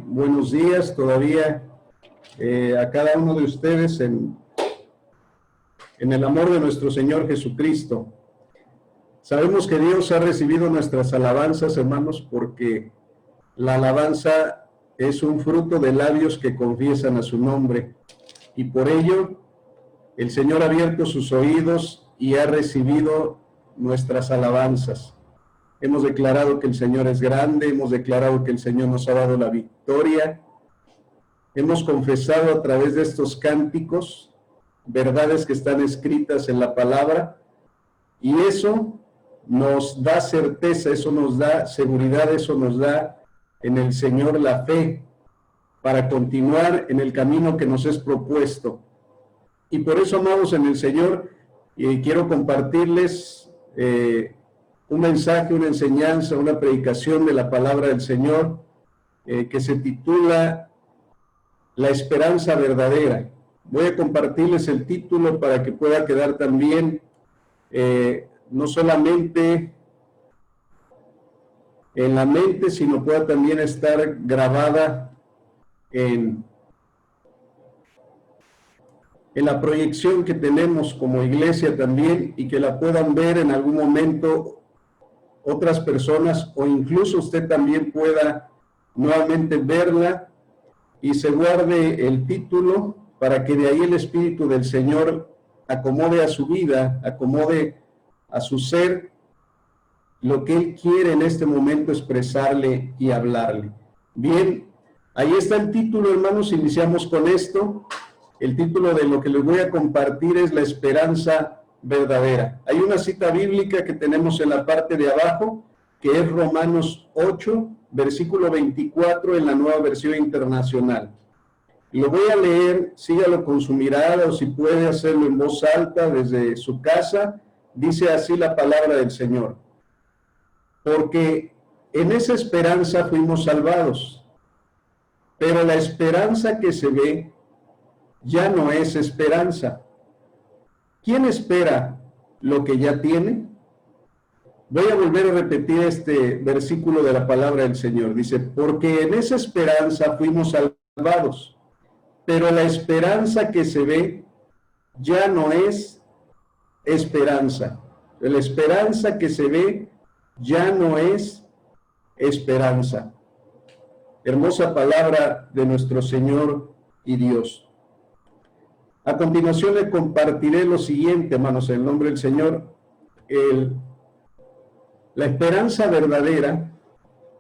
buenos días todavía a cada uno de ustedes en el amor de nuestro Señor Jesucristo. Sabemos que Dios ha recibido nuestras alabanzas, hermanos, porque la alabanza es un fruto de labios que confiesan a su nombre, y por ello el Señor ha abierto sus oídos y ha recibido nuestras alabanzas. Hemos declarado que el Señor es grande, hemos declarado que el Señor nos ha dado la victoria, hemos confesado a través de estos cánticos verdades que están escritas en la palabra, y eso nos da certeza, eso nos da seguridad, eso nos da en el Señor la fe para continuar en el camino que nos es propuesto. Y por eso, amados en el Señor, quiero compartirles un mensaje, una enseñanza, una predicación de la palabra del Señor que se titula La esperanza verdadera. Voy a compartirles el título para que pueda quedar también no solamente en la mente, sino pueda también estar grabada en la proyección que tenemos como iglesia también, y que la puedan ver en algún momento otras personas, o incluso usted también pueda nuevamente verla y se guarde el título para que de ahí el Espíritu del Señor acomode a su vida, acomode a su ser lo que Él quiere en este momento expresarle y hablarle. Bien, ahí está el título, hermanos. Iniciamos con esto. El título de lo que les voy a compartir es La esperanza verdadera. Hay una cita bíblica que tenemos en la parte de abajo, que es Romanos 8, versículo 24, en la Nueva Versión Internacional. Lo voy a leer, sígalo con su mirada, o si puede hacerlo en voz alta desde su casa. Dice así la palabra del Señor: porque en esa esperanza fuimos salvados, pero la esperanza que se ve ya no es esperanza. ¿Quién espera lo que ya tiene? Voy a volver a repetir este versículo de la palabra del Señor. Dice, porque en esa esperanza fuimos salvados, pero la esperanza que se ve ya no es esperanza. La esperanza que se ve ya no es esperanza. Hermosa palabra de nuestro Señor y Dios. A continuación le compartiré lo siguiente, hermanos, en el nombre del Señor. La esperanza verdadera.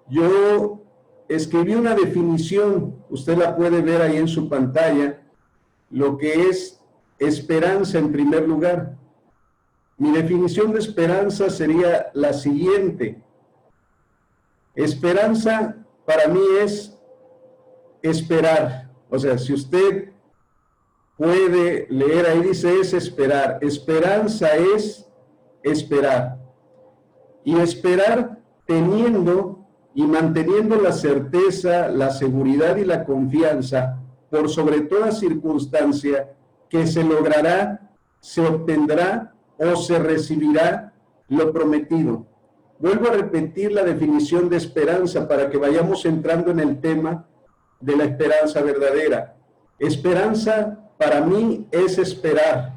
Yo escribí una definición, usted la puede ver ahí en su pantalla, lo que es esperanza en primer lugar. Mi definición de esperanza sería la siguiente. Esperanza para mí es esperar. O sea, si usted puede leer ahí, dice es esperar. Esperanza es esperar. Y esperar teniendo y manteniendo la certeza, la seguridad y la confianza por sobre toda circunstancia que se logrará, se obtendrá o se recibirá lo prometido. Vuelvo a repetir la definición de esperanza para que vayamos entrando en el tema de la esperanza verdadera. Esperanza para mí es esperar,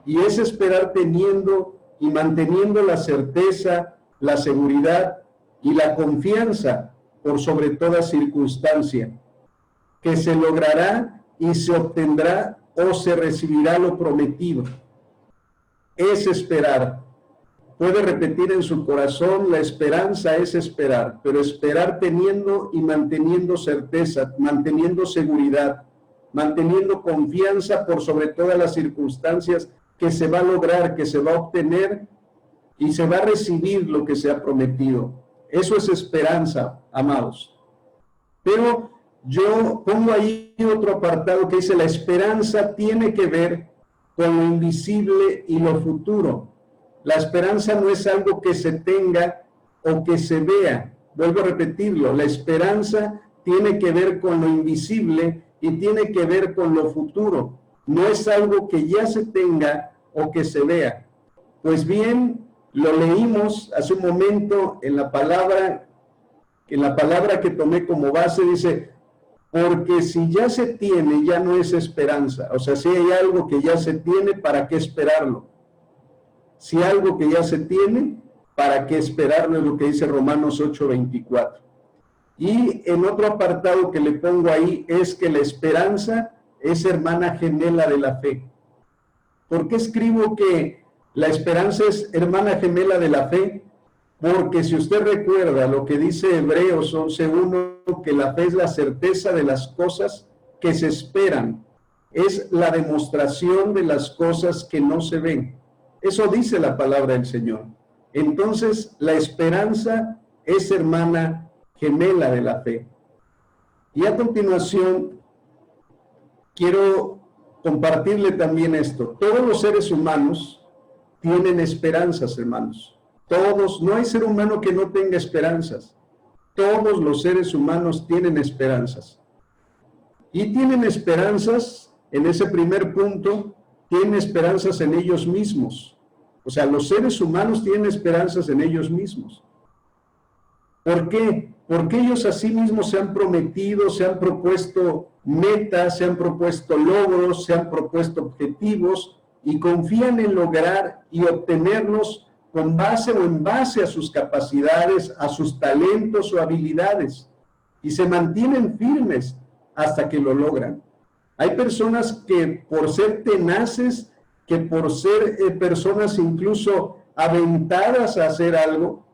y es esperar teniendo y manteniendo la certeza, la seguridad y la confianza por sobre toda circunstancia, que se logrará y se obtendrá o se recibirá lo prometido. Es esperar. Puede repetir en su corazón, la esperanza es esperar, pero esperar teniendo y manteniendo certeza, manteniendo seguridad, manteniendo confianza por sobre todas las circunstancias, que se va a lograr, que se va a obtener y se va a recibir lo que se ha prometido. Eso es esperanza, amados. Pero yo pongo ahí otro apartado que dice, la esperanza tiene que ver con lo invisible y lo futuro. La esperanza no es algo que se tenga o que se vea. Vuelvo a repetirlo, la esperanza tiene que ver con lo invisible y tiene que ver con lo futuro. No es algo que ya se tenga o que se vea. Pues bien, lo leímos hace un momento en la palabra que tomé como base, dice, porque si ya se tiene, ya no es esperanza. O sea, si hay algo que ya se tiene, ¿para qué esperarlo? Si algo que ya se tiene, ¿para qué esperarlo? Es lo que dice Romanos 8:24. Y en otro apartado que le pongo ahí es que la esperanza es hermana gemela de la fe. ¿Por qué escribo que la esperanza es hermana gemela de la fe? Porque si usted recuerda lo que dice Hebreos 11:1, que la fe es la certeza de las cosas que se esperan, es la demostración de las cosas que no se ven. Eso dice la palabra del Señor. Entonces, la esperanza es hermana gemela de la fe. Y a continuación, quiero compartirle también esto. Todos los seres humanos tienen esperanzas, hermanos. Todos, no hay ser humano que no tenga esperanzas. Todos los seres humanos tienen esperanzas. Y tienen esperanzas, en ese primer punto, tienen esperanzas en ellos mismos. O sea, los seres humanos tienen esperanzas en ellos mismos. ¿Por qué? Porque ellos a sí mismos se han prometido, se han propuesto metas, se han propuesto logros, se han propuesto objetivos y confían en lograr y obtenerlos con base o en base a sus capacidades, a sus talentos o habilidades, y se mantienen firmes hasta que lo logran. Hay personas que por ser tenaces, que por ser personas incluso aventadas a hacer algo,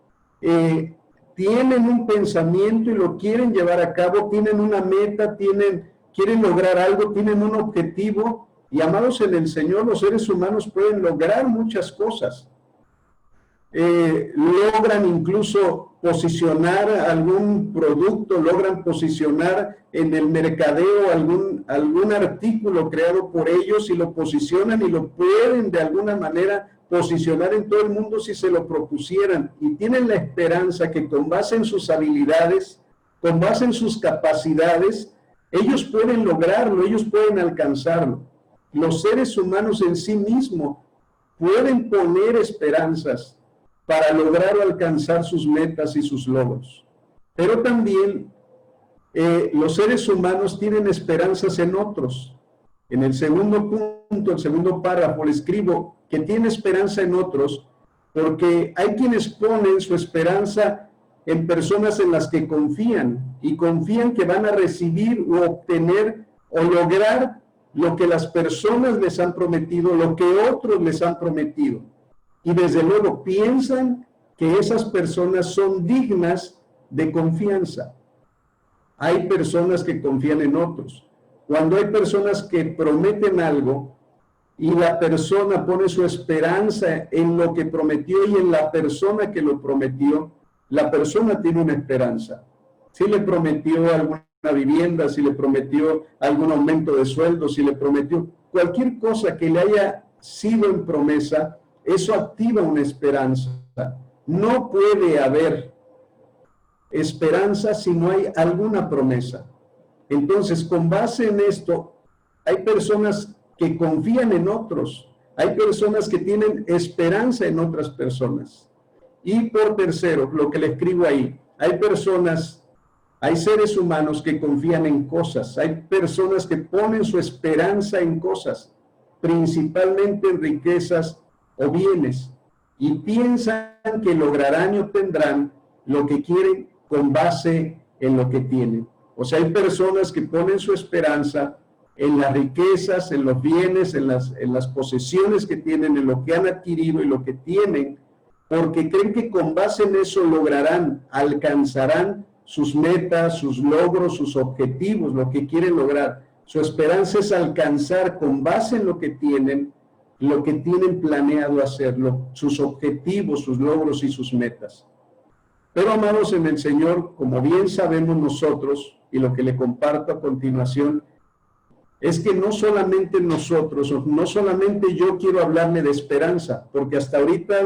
tienen un pensamiento y lo quieren llevar a cabo, tienen una meta, quieren lograr algo, tienen un objetivo, y amados en el Señor, los seres humanos pueden lograr muchas cosas. Logran incluso posicionar algún producto, logran posicionar en el mercadeo algún artículo creado por ellos y lo posicionan y lo pueden de alguna manera posicionar en todo el mundo si se lo propusieran, y tienen la esperanza que con base en sus habilidades, con base en sus capacidades, ellos pueden lograrlo, ellos pueden alcanzarlo. Los seres humanos en sí mismos pueden poner esperanzas para lograr o alcanzar sus metas y sus logros. Pero también los seres humanos tienen esperanzas en otros. En el segundo punto, el segundo párrafo, le escribo que tiene esperanza en otros, porque hay quienes ponen su esperanza en personas en las que confían, y confían que van a recibir o obtener o lograr lo que las personas les han prometido, lo que otros les han prometido. Y desde luego piensan que esas personas son dignas de confianza. Hay personas que confían en otros. Cuando hay personas que prometen algo y la persona pone su esperanza en lo que prometió y en la persona que lo prometió, la persona tiene una esperanza. Si le prometió alguna vivienda, si le prometió algún aumento de sueldo, si le prometió cualquier cosa que le haya sido en promesa, eso activa una esperanza. No puede haber esperanza si no hay alguna promesa. Entonces, con base en esto, hay personas que confían en otros, hay personas que tienen esperanza en otras personas. Y por tercero, lo que le escribo ahí, hay personas, hay seres humanos que confían en cosas, hay personas que ponen su esperanza en cosas, principalmente en riquezas o bienes, y piensan que lograrán y obtendrán lo que quieren con base en lo que tienen. O sea, hay personas que ponen su esperanza en las riquezas, en los bienes, en las posesiones que tienen, en lo que han adquirido y lo que tienen, porque creen que con base en eso lograrán, alcanzarán sus metas, sus logros, sus objetivos, lo que quieren lograr. Su esperanza es alcanzar con base en lo que tienen planeado hacerlo, sus objetivos, sus logros y sus metas. Pero amados en el Señor, como bien sabemos nosotros, y lo que le comparto a continuación, es que no solamente nosotros, no solamente yo quiero hablarle de esperanza, porque hasta ahorita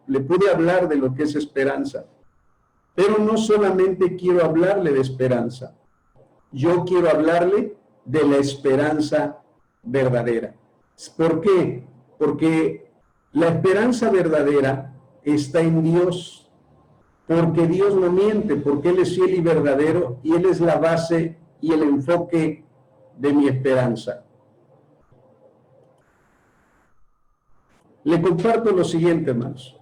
le pude hablar de lo que es esperanza, pero no solamente quiero hablarle de esperanza, yo quiero hablarle de la esperanza verdadera. ¿Por qué? Porque la esperanza verdadera está en Dios, porque Dios no miente, porque Él es fiel y verdadero, y Él es la base y el enfoque de mi esperanza. Le comparto lo siguiente, hermanos.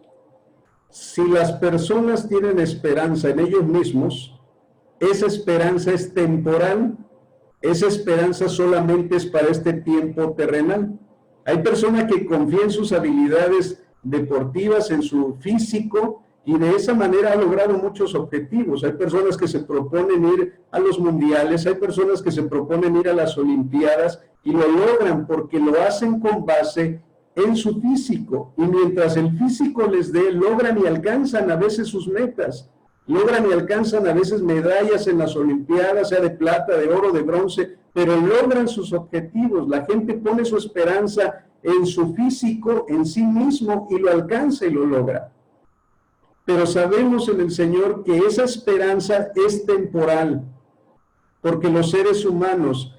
Si las personas tienen esperanza en ellos mismos, esa esperanza es temporal, esa esperanza solamente es para este tiempo terrenal. Hay personas que confían en sus habilidades deportivas, en su físico, y de esa manera ha logrado muchos objetivos. Hay personas que se proponen ir a los mundiales, hay personas que se proponen ir a las olimpiadas y lo logran porque lo hacen con base en su físico, y mientras el físico les dé, logran y alcanzan a veces sus metas, logran y alcanzan a veces medallas en las olimpiadas, sea de plata, de oro, de bronce, pero logran sus objetivos. La gente pone su esperanza en su físico, en sí mismo, y lo alcanza y lo logra. Pero sabemos en el Señor que esa esperanza es temporal, porque los seres humanos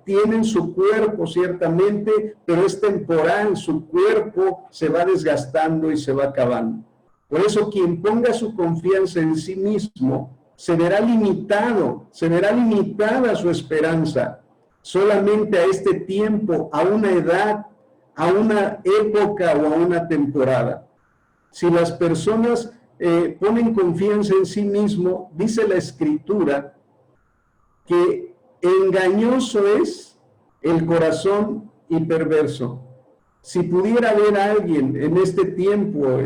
tienen su cuerpo ciertamente, pero es temporal, su cuerpo se va desgastando y se va acabando. Por eso quien ponga su confianza en sí mismo, se verá limitado, se verá limitada su esperanza, solamente a este tiempo, a una edad, a una época o a una temporada. Si las personas ponen confianza en sí mismo, dice la Escritura que engañoso es el corazón y perverso. Si pudiera haber alguien en este tiempo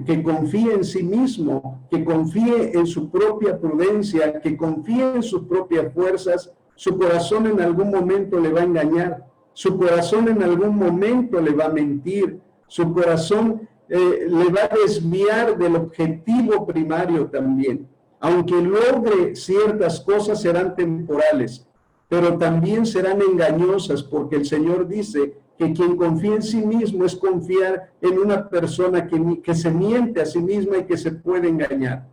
que confíe en sí mismo, que confíe en su propia prudencia, que confíe en sus propias fuerzas, su corazón en algún momento le va a engañar, su corazón en algún momento le va a mentir, su corazón le va a desviar del objetivo primario también. Aunque logre ciertas cosas, serán temporales, pero también serán engañosas, porque el Señor dice que quien confía en sí mismo es confiar en una persona que se miente a sí misma y que se puede engañar.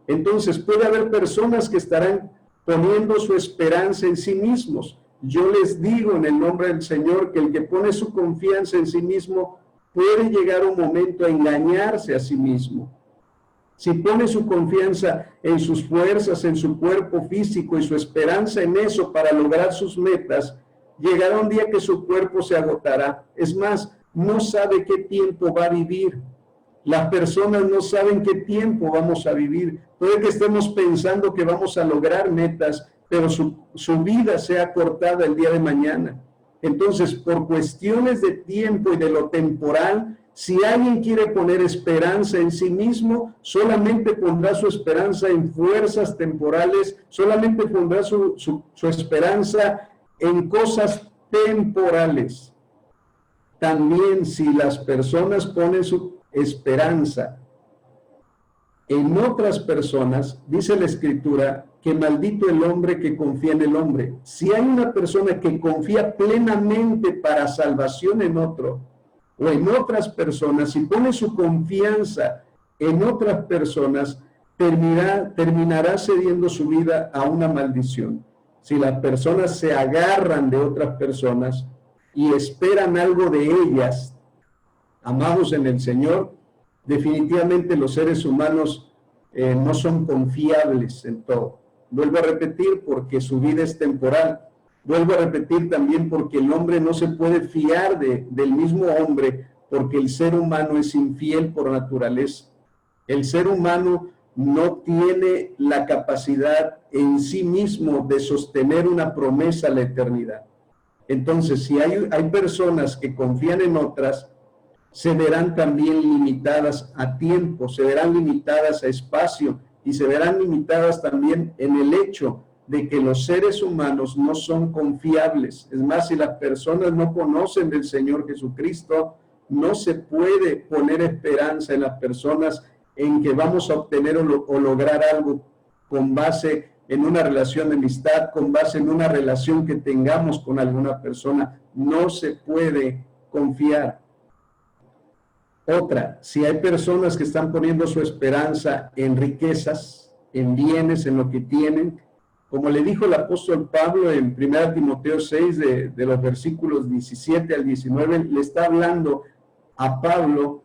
Entonces puede haber personas que estarán poniendo su esperanza en sí mismos. Yo les digo en el nombre del Señor que el que pone su confianza en sí mismo puede llegar un momento a engañarse a sí mismo. Si pone su confianza en sus fuerzas, en su cuerpo físico y su esperanza en eso para lograr sus metas, llegará un día que su cuerpo se agotará. Es más, no sabe qué tiempo va a vivir. Las personas no saben qué tiempo vamos a vivir. Puede que estemos pensando que vamos a lograr metas, pero su vida sea cortada el día de mañana. Entonces, por cuestiones de tiempo y de lo temporal, si alguien quiere poner esperanza en sí mismo, solamente pondrá su esperanza en fuerzas temporales, solamente pondrá su esperanza en cosas temporales. También si las personas ponen su esperanza en otras personas, dice la Escritura, que maldito el hombre que confía en el hombre. Si hay una persona que confía plenamente para salvación en otro, o en otras personas, si pone su confianza en otras personas, terminará cediendo su vida a una maldición. Si las personas se agarran de otras personas y esperan algo de ellas, amados en el Señor, definitivamente los seres humanos no son confiables en todo. Vuelvo a repetir, porque su vida es temporal. Vuelvo a repetir también porque el hombre no se puede fiar del mismo hombre, porque el ser humano es infiel por naturaleza. El ser humano no tiene la capacidad en sí mismo de sostener una promesa a la eternidad. Entonces, si hay personas que confían en otras, se verán también limitadas a tiempo, se verán limitadas a espacio y se verán limitadas también en el hecho de que los seres humanos no son confiables. Es más, si las personas no conocen del Señor Jesucristo, no se puede poner esperanza en las personas en que vamos a obtener o lograr algo con base en una relación de amistad, con base en una relación que tengamos con alguna persona. No se puede confiar. Otra, si hay personas que están poniendo su esperanza en riquezas, en bienes, en lo que tienen, como le dijo el apóstol Pablo en 1 Timoteo 6, de los versículos 17 al 19, le está hablando Pablo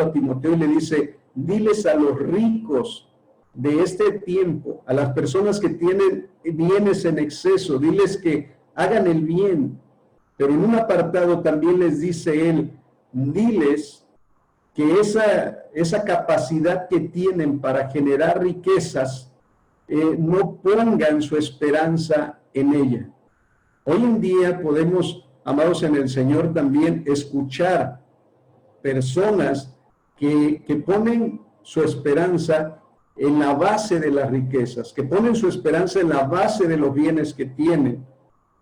a Timoteo y le dice, diles a los ricos de este tiempo, a las personas que tienen bienes en exceso, diles que hagan el bien, pero en un apartado también les dice él, diles que esa capacidad que tienen para generar riquezas, no pongan su esperanza en ella. Hoy en día podemos, amados en el Señor, también escuchar personas que ponen su esperanza en la base de las riquezas, que ponen su esperanza en la base de los bienes que tienen.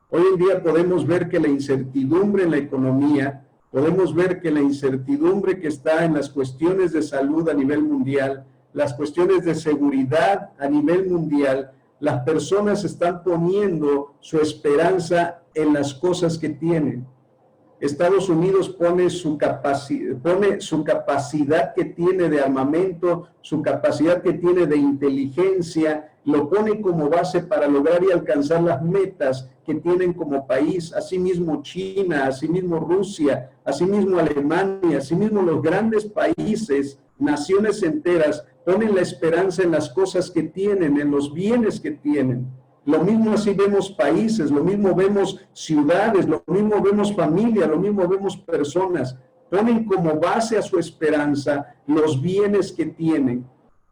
Hoy en día podemos ver que la incertidumbre en la economía, podemos ver que la incertidumbre que está en las cuestiones de salud a nivel mundial, las cuestiones de seguridad a nivel mundial, las personas están poniendo su esperanza en las cosas que tienen. Estados Unidos pone su capacidad que tiene de armamento, su capacidad que tiene de inteligencia, lo pone como base para lograr y alcanzar las metas que tienen como país. Asimismo China, asimismo Rusia, asimismo Alemania, asimismo los grandes países, naciones enteras, ponen la esperanza en las cosas que tienen, en los bienes que tienen. Lo mismo así vemos países, lo mismo vemos ciudades, lo mismo vemos familia, lo mismo vemos personas. Ponen como base a su esperanza los bienes que tienen.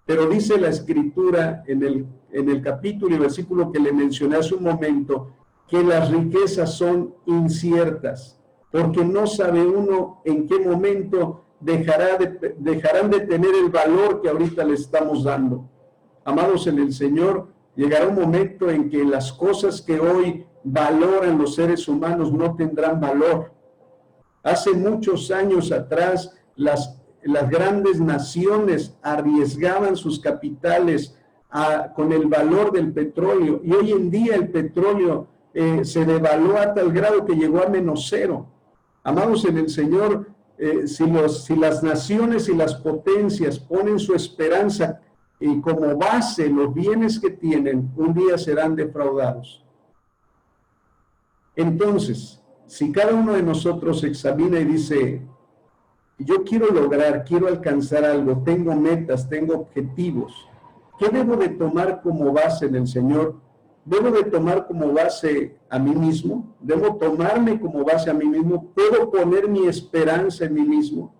Pero dice la Escritura en el capítulo y versículo que le mencioné hace un momento, que las riquezas son inciertas, porque no sabe uno en qué momento dejarán de tener el valor que ahorita le estamos dando. Amados en el Señor, llegará un momento en que las cosas que hoy valoran los seres humanos no tendrán valor. Hace muchos años atrás, las grandes naciones arriesgaban sus capitales con el valor del petróleo, y hoy en día el petróleo se devaluó a tal grado que llegó a -0. Amados en el Señor, si las naciones y las potencias ponen su esperanza y como base los bienes que tienen, un día serán defraudados. Entonces, si cada uno de nosotros examina y dice, yo quiero lograr, quiero alcanzar algo, tengo metas, tengo objetivos, ¿qué debo de tomar como base en el Señor? ¿Debo de tomar como base a mí mismo? ¿Debo tomarme como base a mí mismo? ¿Puedo poner mi esperanza en mí mismo?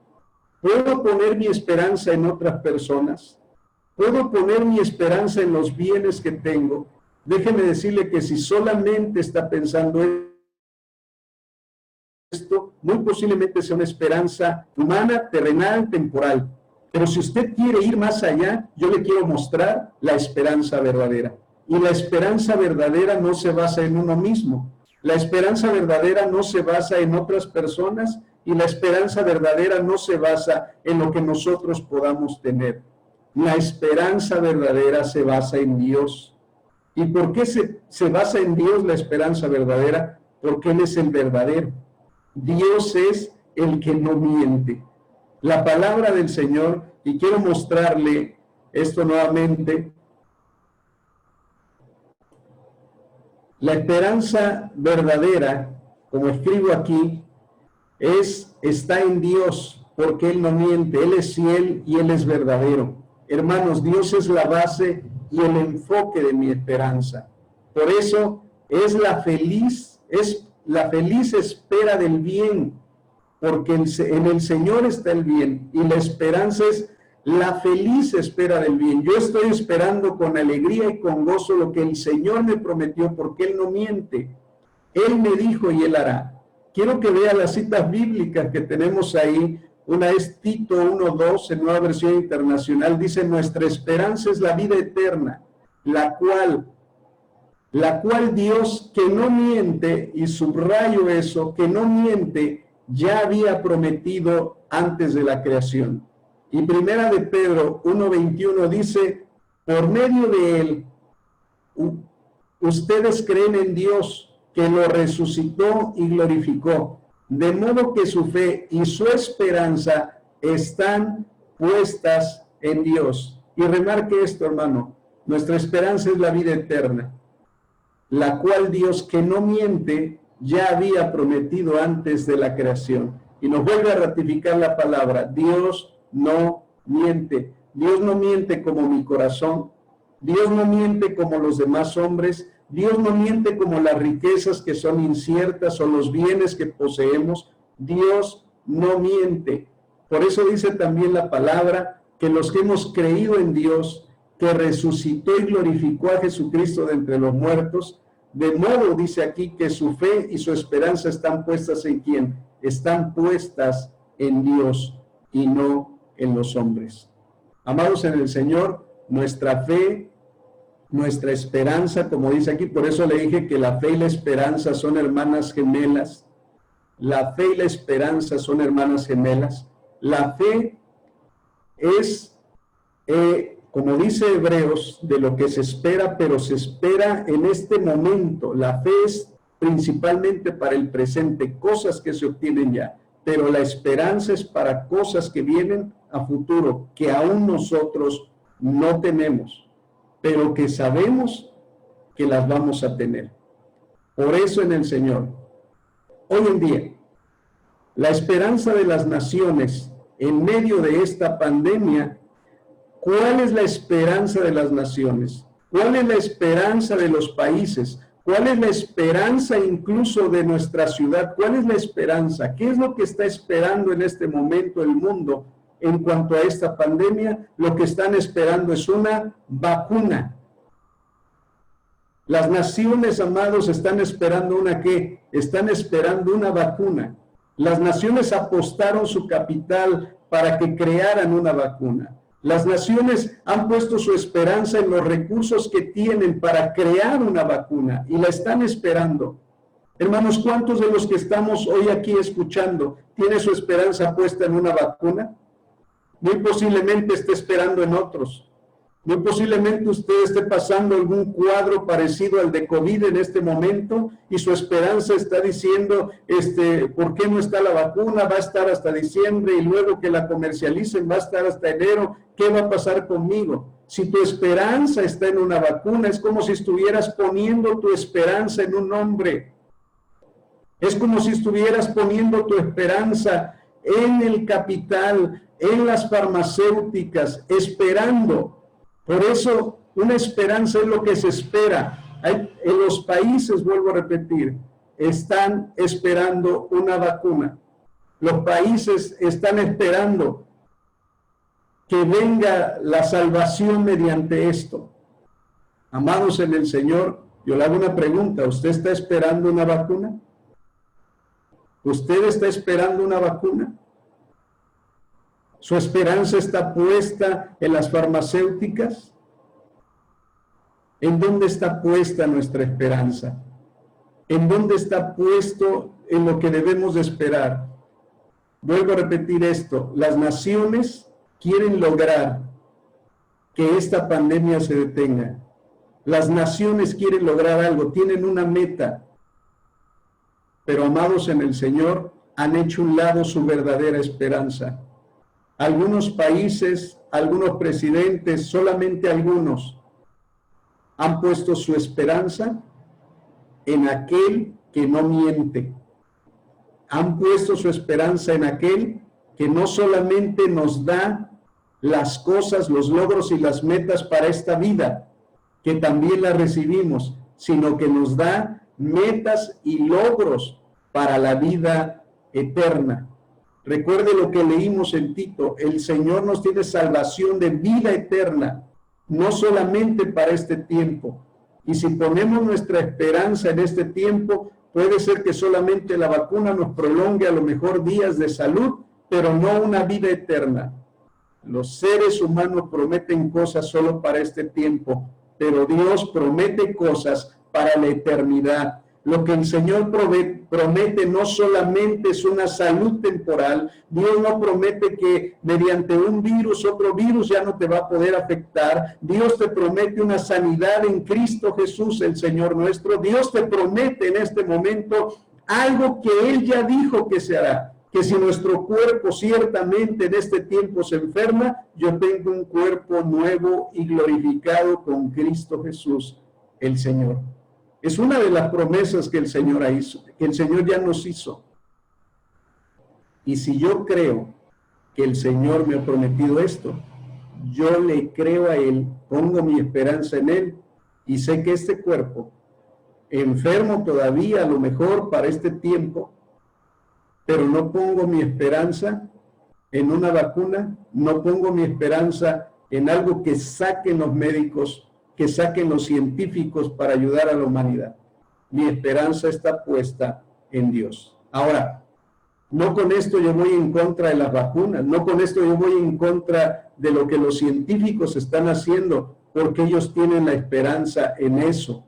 ¿Puedo poner mi esperanza en otras personas? ¿Puedo poner mi esperanza en los bienes que tengo? Déjeme decirle que si solamente está pensando esto, muy posiblemente sea una esperanza humana, terrenal, temporal. Pero si usted quiere ir más allá, yo le quiero mostrar la esperanza verdadera. Y la esperanza verdadera no se basa en uno mismo. La esperanza verdadera no se basa en otras personas, y la esperanza verdadera no se basa en lo que nosotros podamos tener. La esperanza verdadera se basa en Dios. ¿Y por qué se basa en Dios la esperanza verdadera? Porque Él es el verdadero. Dios es el que no miente. La palabra del Señor, y quiero mostrarle esto nuevamente, la esperanza verdadera, como escribo aquí, está en Dios, porque Él no miente, Él es fiel y Él es verdadero. Hermanos, Dios es la base y el enfoque de mi esperanza. Por eso es la feliz espera del bien, porque en el Señor está el bien, y la esperanza es la feliz espera del bien. Yo estoy esperando con alegría y con gozo lo que el Señor me prometió, porque Él no miente. Él me dijo y Él hará. Quiero que vea las citas bíblicas que tenemos ahí. Una es Tito 1:2, en Nueva Versión Internacional, dice: nuestra esperanza es la vida eterna, la cual Dios, que no miente, y subrayo eso, que no miente, ya había prometido antes de la creación. Y primera de Pedro 1:21 dice: por medio de Él, ustedes creen en Dios, que lo resucitó y glorificó, de modo que su fe y su esperanza están puestas en Dios. Y remarque esto, hermano, nuestra esperanza es la vida eterna, la cual Dios, que no miente, ya había prometido antes de la creación. Y nos vuelve a ratificar la palabra: Dios no miente. Dios no miente como mi corazón, Dios no miente como los demás hombres, Dios no miente como las riquezas que son inciertas o los bienes que poseemos. Dios no miente. Por eso dice también la palabra que los que hemos creído en Dios, que resucitó y glorificó a Jesucristo de entre los muertos, de modo, dice aquí, que su fe y su esperanza están puestas ¿en quién? Están puestas en Dios y no en los hombres. Amados en el Señor, nuestra fe, nuestra esperanza, como dice aquí, por eso le dije que la fe y la esperanza son hermanas gemelas. La fe y la esperanza son hermanas gemelas. La fe es, como dice Hebreos, de lo que se espera, pero se espera en este momento. La fe es principalmente para el presente, cosas que se obtienen ya, pero la esperanza es para cosas que vienen a futuro, que aún nosotros no tenemos, pero que sabemos que las vamos a tener. Por eso en el Señor, hoy en día, la esperanza de las naciones en medio de esta pandemia, ¿cuál es la esperanza de las naciones? ¿Cuál es la esperanza de los países? ¿Cuál es la esperanza incluso de nuestra ciudad? ¿Cuál es la esperanza? ¿Qué es lo que está esperando en este momento el mundo en cuanto a esta pandemia? Lo que están esperando es una vacuna. Las naciones, amados, están esperando una ¿qué? Están esperando una vacuna. Las naciones apostaron su capital para que crearan una vacuna. Las naciones han puesto su esperanza en los recursos que tienen para crear una vacuna y la están esperando. Hermanos, ¿cuántos de los que estamos hoy aquí escuchando tiene su esperanza puesta en una vacuna? Muy posiblemente esté esperando en otros. Muy posiblemente usted esté pasando algún cuadro parecido al de COVID en este momento y su esperanza está diciendo, ¿por qué no está la vacuna? Va a estar hasta diciembre y luego que la comercialicen va a estar hasta enero. ¿Qué va a pasar conmigo? Si tu esperanza está en una vacuna, es como si estuvieras poniendo tu esperanza en un hombre. Es como si estuvieras poniendo tu esperanza en el capital, en las farmacéuticas, esperando. Por eso, una esperanza es lo que se espera. En los países, vuelvo a repetir, están esperando una vacuna. Los países están esperando que venga la salvación mediante esto. Amados en el Señor, yo le hago una pregunta. ¿Usted está esperando una vacuna? ¿Usted está esperando una vacuna? ¿Su esperanza está puesta en las farmacéuticas? ¿En dónde está puesta nuestra esperanza? ¿En dónde está puesto en lo que debemos de esperar? Vuelvo a repetir esto. Las naciones quieren lograr que esta pandemia se detenga. Las naciones quieren lograr algo, tienen una meta. Pero amados en el Señor, han hecho un lado su verdadera esperanza. Algunos países, algunos presidentes, solamente algunos, han puesto su esperanza en aquel que no miente. Han puesto su esperanza en aquel que no solamente nos da las cosas, los logros y las metas para esta vida, que también las recibimos, sino que nos da metas y logros para la vida eterna. Recuerde lo que leímos en Tito, el Señor nos tiene salvación de vida eterna, no solamente para este tiempo. Y si ponemos nuestra esperanza en este tiempo, puede ser que solamente la vacuna nos prolongue a lo mejor días de salud, pero no una vida eterna. Los seres humanos prometen cosas solo para este tiempo, pero Dios promete cosas para la eternidad. Lo que el Señor promete no solamente es una salud temporal. Dios no promete que mediante un virus, otro virus ya no te va a poder afectar. Dios te promete una sanidad en Cristo Jesús, el Señor nuestro. Dios te promete en este momento algo que Él ya dijo que se hará. Que si nuestro cuerpo ciertamente en este tiempo se enferma, yo tengo un cuerpo nuevo y glorificado con Cristo Jesús, el Señor. Es una de las promesas que el Señor hizo, que el Señor ya nos hizo. Y si yo creo que el Señor me ha prometido esto, yo le creo a Él, pongo mi esperanza en Él y sé que este cuerpo, enfermo todavía a lo mejor para este tiempo, pero no pongo mi esperanza en una vacuna, no pongo mi esperanza en algo que saquen los médicos, que saquen los científicos para ayudar a la humanidad. Mi esperanza está puesta en Dios. Ahora, no con esto yo voy en contra de las vacunas, no con esto yo voy en contra de lo que los científicos están haciendo, porque ellos tienen la esperanza en eso.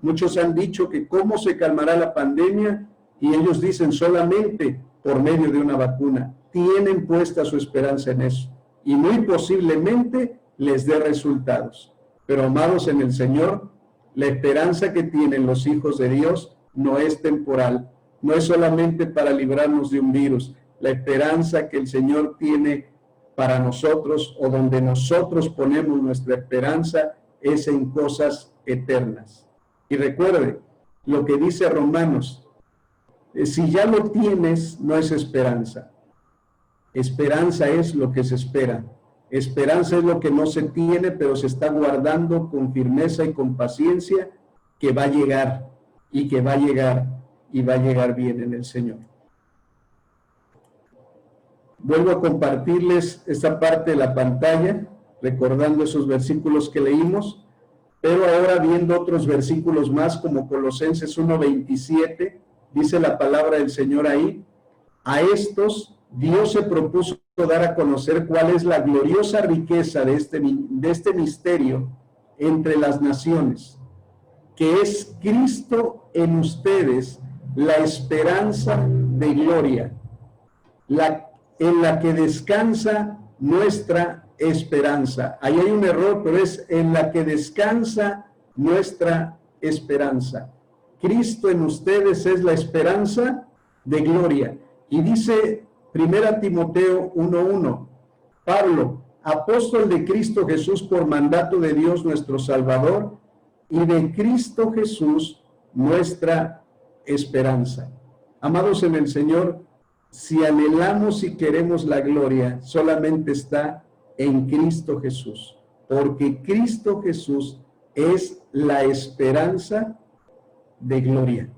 Muchos han dicho que cómo se calmará la pandemia, y ellos dicen solamente por medio de una vacuna. Tienen puesta su esperanza en eso, y muy posiblemente les dé resultados. Pero amados en el Señor, la esperanza que tienen los hijos de Dios no es temporal, no es solamente para librarnos de un virus. La esperanza que el Señor tiene para nosotros, o donde nosotros ponemos nuestra esperanza, es en cosas eternas. Y recuerde lo que dice Romanos: si ya lo tienes, no es esperanza. Esperanza es lo que se espera. Esperanza es lo que no se tiene, pero se está guardando con firmeza y con paciencia, que va a llegar, y que va a llegar, y va a llegar bien en el Señor. Vuelvo a compartirles esta parte de la pantalla, recordando esos versículos que leímos, pero ahora viendo otros versículos más, como Colosenses 1:27, dice la palabra del Señor ahí: a estos Dios se propuso dar a conocer cuál es la gloriosa riqueza de este misterio entre las naciones, que es Cristo en ustedes, la esperanza de gloria, en la que descansa nuestra esperanza. Ahí hay un error, pero es en la que descansa nuestra esperanza. Cristo en ustedes es la esperanza de gloria. Y dice 1 Timoteo 1:1, Pablo, apóstol de Cristo Jesús por mandato de Dios nuestro Salvador, y de Cristo Jesús nuestra esperanza. Amados en el Señor, si anhelamos y queremos la gloria, solamente está en Cristo Jesús, porque Cristo Jesús es la esperanza de gloria.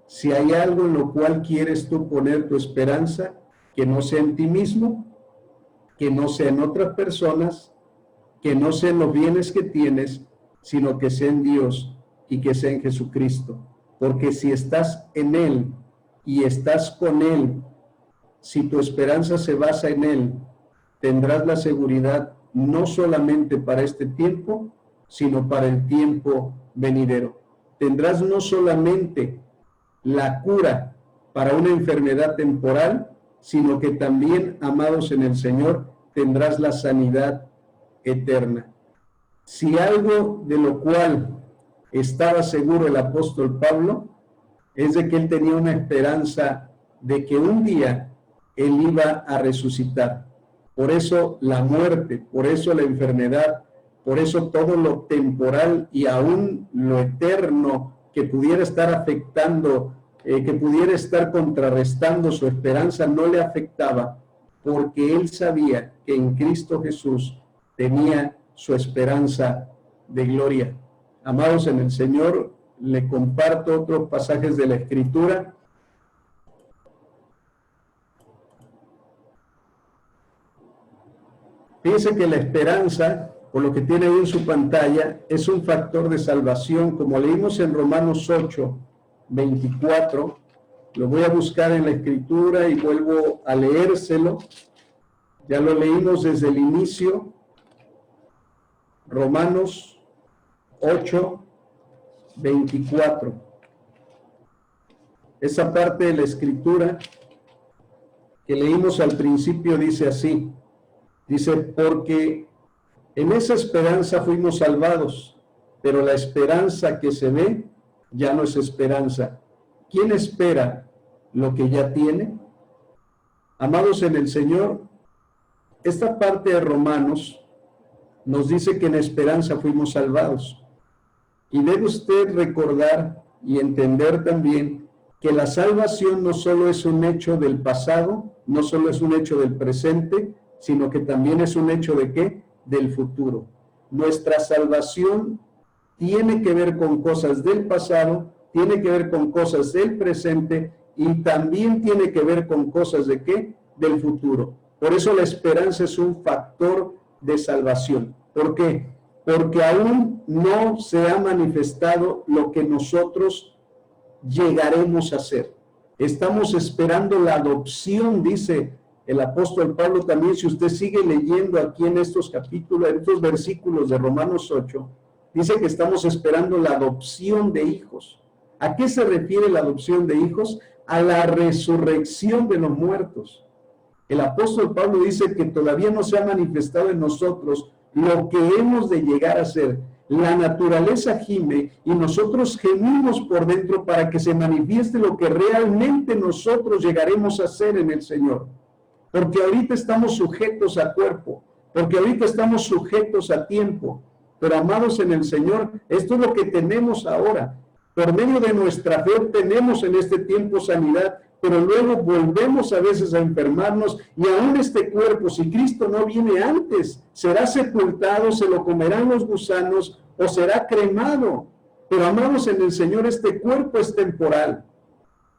Si hay algo en lo cual quieres tú poner tu esperanza, que no sea en ti mismo, que no sea en otras personas, que no sea en los bienes que tienes, sino que sea en Dios y que sea en Jesucristo. Porque si estás en Él y estás con Él, si tu esperanza se basa en Él, tendrás la seguridad no solamente para este tiempo, sino para el tiempo venidero. Tendrás no solamente la cura para una enfermedad temporal, sino que también, amados en el Señor, tendrás la sanidad eterna. Si algo de lo cual estaba seguro el apóstol Pablo, es de que él tenía una esperanza de que un día él iba a resucitar. Por eso la muerte, por eso la enfermedad, por eso todo lo temporal y aún lo eterno que pudiera estar afectando, que pudiera estar contrarrestando su esperanza, no le afectaba, porque él sabía que en Cristo Jesús tenía su esperanza de gloria. Amados en el Señor, le comparto otros pasajes de la Escritura. Fíjense que la esperanza, por lo que tiene ahí en su pantalla, es un factor de salvación, como leímos en Romanos 8:24. Lo voy a buscar en la Escritura y vuelvo a leérselo. Ya lo leímos desde el inicio. Romanos 8:24. Esa parte de la Escritura que leímos al principio dice así. Dice, porque en esa esperanza fuimos salvados, pero la esperanza que se ve ya no es esperanza. ¿Quién espera lo que ya tiene? Amados en el Señor, esta parte de Romanos nos dice que en esperanza fuimos salvados. Y debe usted recordar y entender también que la salvación no solo es un hecho del pasado, no solo es un hecho del presente, sino que también es un hecho ¿de qué? del futuro. Nuestra salvación tiene que ver con cosas del pasado, tiene que ver con cosas del presente y también tiene que ver con cosas ¿de qué? Del futuro. Por eso la esperanza es un factor de salvación. ¿Por qué? Porque aún no se ha manifestado lo que nosotros llegaremos a ser. Estamos esperando la adopción, dice el apóstol Pablo también. Si usted sigue leyendo aquí en estos capítulos, en estos versículos de Romanos 8, dice que estamos esperando la adopción de hijos. ¿A qué se refiere la adopción de hijos? A la resurrección de los muertos. El apóstol Pablo dice que todavía no se ha manifestado en nosotros lo que hemos de llegar a ser. La naturaleza gime y nosotros gemimos por dentro para que se manifieste lo que realmente nosotros llegaremos a ser en el Señor. Porque ahorita estamos sujetos a cuerpo, porque ahorita estamos sujetos a tiempo. Pero amados en el Señor, esto es lo que tenemos ahora. Por medio de nuestra fe tenemos en este tiempo sanidad, pero luego volvemos a veces a enfermarnos y aún este cuerpo, si Cristo no viene antes, será sepultado, se lo comerán los gusanos o será cremado. Pero amados en el Señor, este cuerpo es temporal.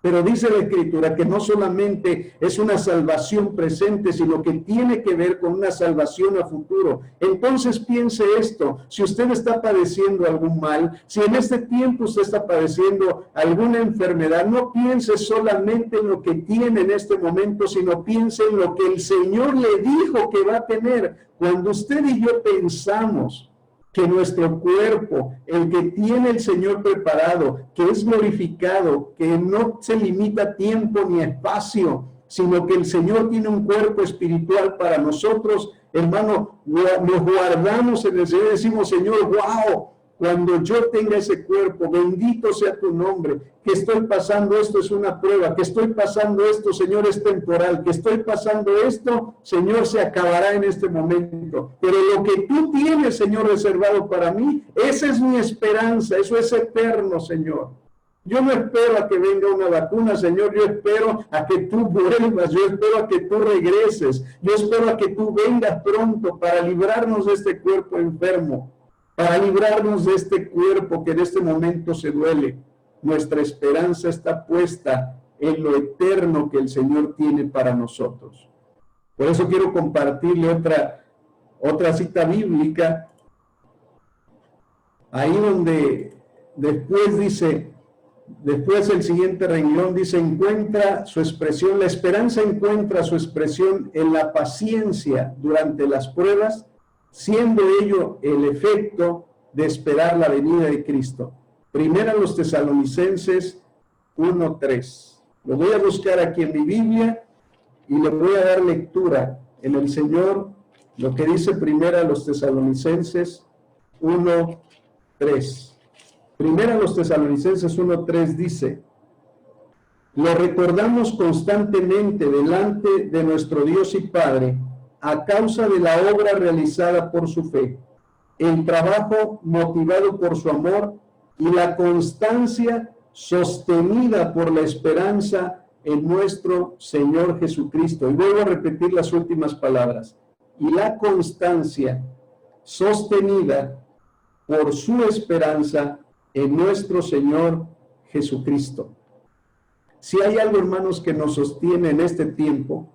Pero dice la Escritura que no solamente es una salvación presente, sino que tiene que ver con una salvación a futuro. Entonces piense esto: si usted está padeciendo algún mal, si en este tiempo usted está padeciendo alguna enfermedad, no piense solamente en lo que tiene en este momento, sino piense en lo que el Señor le dijo que va a tener. Cuando usted y yo pensamos que nuestro cuerpo, el que tiene el Señor preparado, que es glorificado, que no se limita a tiempo ni a espacio, sino que el Señor tiene un cuerpo espiritual para nosotros, hermano, nos guardamos en el Señor y decimos: Señor, wow, cuando yo tenga ese cuerpo, bendito sea tu nombre, que estoy pasando esto es una prueba, que estoy pasando esto, Señor, es temporal, que estoy pasando esto, Señor, se acabará en este momento. Pero lo que tú tienes, Señor, reservado para mí, esa es mi esperanza, eso es eterno, Señor. Yo no espero a que venga una vacuna, Señor, yo espero a que tú vuelvas, yo espero a que tú regreses, yo espero a que tú vengas pronto para librarnos de este cuerpo enfermo, para librarnos de este cuerpo que en este momento se duele. Nuestra esperanza está puesta en lo eterno que el Señor tiene para nosotros. Por eso quiero compartirle otra cita bíblica, ahí donde después dice, después el siguiente renglón dice: encuentra su expresión, la esperanza encuentra su expresión en la paciencia durante las pruebas, siendo ello el efecto de esperar la venida de Cristo. Primera los Tesalonicenses 1:3. Lo voy a buscar aquí en mi Biblia y le voy a dar lectura en el Señor, lo que dice Primera los Tesalonicenses 1:3. Primera los Tesalonicenses 1:3 dice: lo recordamos constantemente delante de nuestro Dios y Padre, a causa de la obra realizada por su fe, el trabajo motivado por su amor y la constancia sostenida por la esperanza en nuestro Señor Jesucristo. Y vuelvo a repetir las últimas palabras: y la constancia sostenida por su esperanza en nuestro Señor Jesucristo. Si hay algo, hermanos, que nos sostiene en este tiempo,